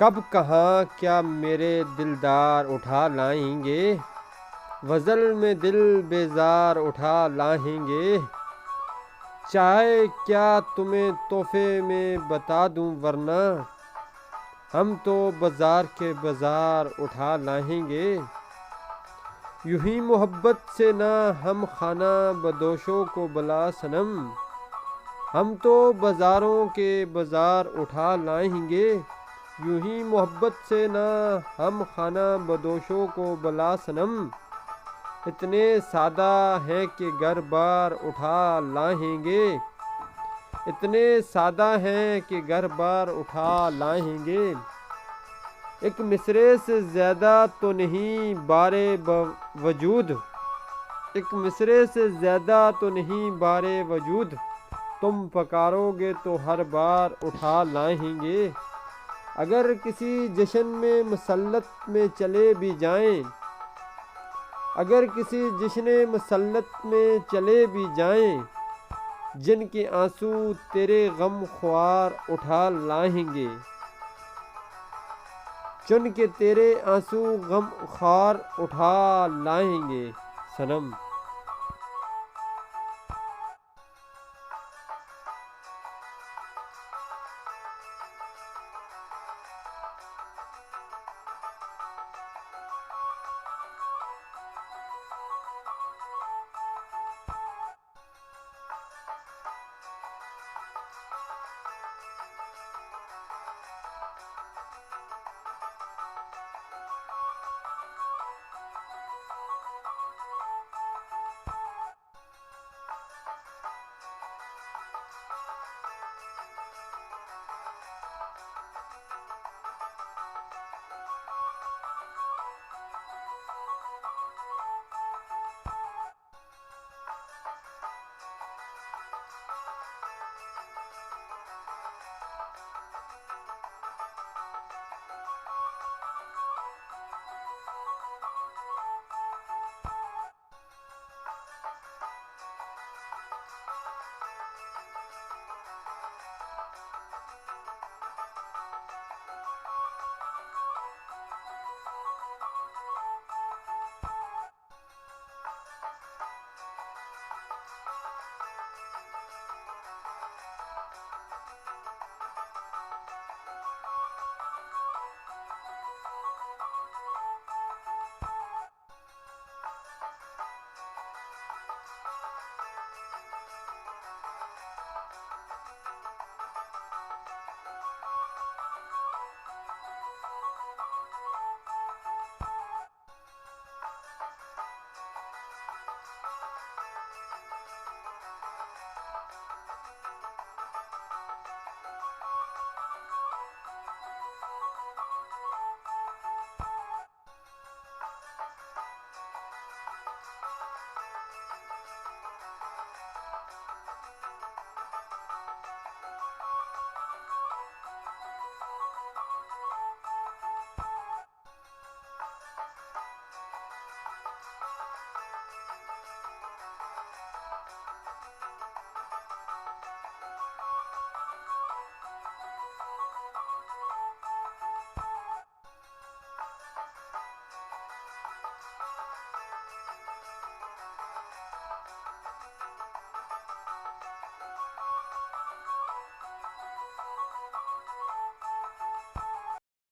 کب کہاں کیا میرے دلدار اٹھا لائیں گے، غزل میں دل بیزار اٹھا لائیں گے۔ چاہے کیا تمہیں تحفے میں بتا دوں ورنہ، ہم تو بازار کے بازار اٹھا لائیں گے۔ یوں ہی محبت سے نہ ہم خانہ بدوشوں کو بلا صنم، ہم تو بازاروں کے بازار اٹھا لائیں گے۔ یوں ہی محبت سے نہ ہم خانہ بدوشوں کو بلا صنم، اتنے سادہ ہیں کہ گھر بار اٹھا لائیں گے۔ اتنے سادہ ہیں کہ گھر بار اٹھا لائیں گے۔ ایک مصرعے سے زیادہ تو نہیں بارے وجود، ایک مصرعے سے زیادہ تو نہیں بارے وجود، تم پکارو گے تو ہر بار اٹھا لائیں گے۔ اگر کسی جشن میں مسلط میں چلے بھی جائیں، اگر کسی جشن مسلط میں چلے بھی جائیں، جن کے آنسو تیرے غم خوار اٹھا لائیں گے، چن کے تیرے آنسو غم خوار اٹھا لائیں گے۔ صنم۔